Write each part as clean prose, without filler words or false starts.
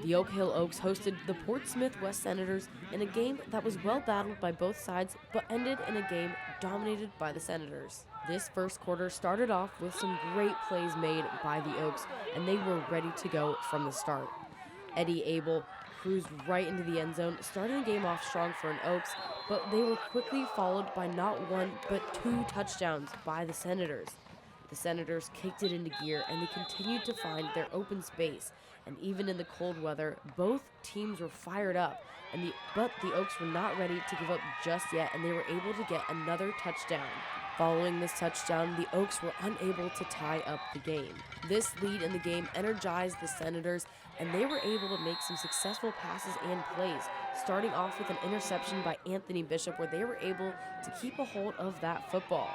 The Oak Hill Oaks hosted the Portsmouth West Senators in a game that was well battled by both sides, but ended in a game dominated by the Senators. This first quarter started off with some great plays made by the Oaks, and they were ready to go from the start. Eddie Abel cruised right into the end zone, starting the game off strong for an Oaks, but they were quickly followed by not one, but 2 touchdowns by the Senators. The Senators kicked it into gear, and they continued to find their open space. And even in the cold weather, both teams were fired up, but the Oaks were not ready to give up just yet, and they were able to get another touchdown. Following this touchdown, the Oaks were unable to tie up the game. This lead in the game energized the Senators, and they were able to make some successful passes and plays, starting off with an interception by Anthony Bishop, where they were able to keep a hold of that football.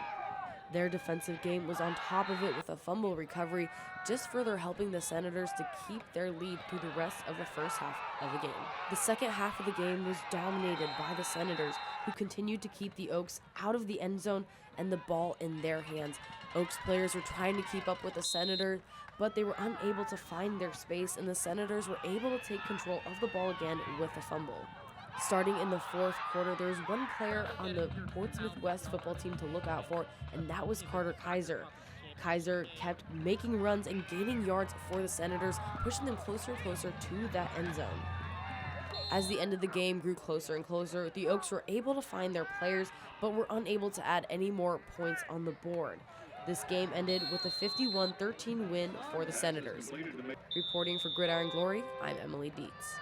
Their defensive game was on top of it with a fumble recovery, just further helping the Senators to keep their lead through the rest of the first half of the game. The second half of the game was dominated by the Senators, who continued to keep the Oaks out of the end zone and the ball in their hands. Oaks players were trying to keep up with the Senators, but they were unable to find their space, and the Senators were able to take control of the ball again with a fumble. Starting in the fourth quarter, there was one player on the Portsmouth West football team to look out for, and that was Carter Kaiser. Kaiser kept making runs and gaining yards for the Senators, pushing them closer and closer to that end zone. As the end of the game grew closer and closer, the Oaks were able to find their players, but were unable to add any more points on the board. This game ended with a 51-13 win for the Senators. Reporting for Gridiron Glory, I'm Emily Dietz.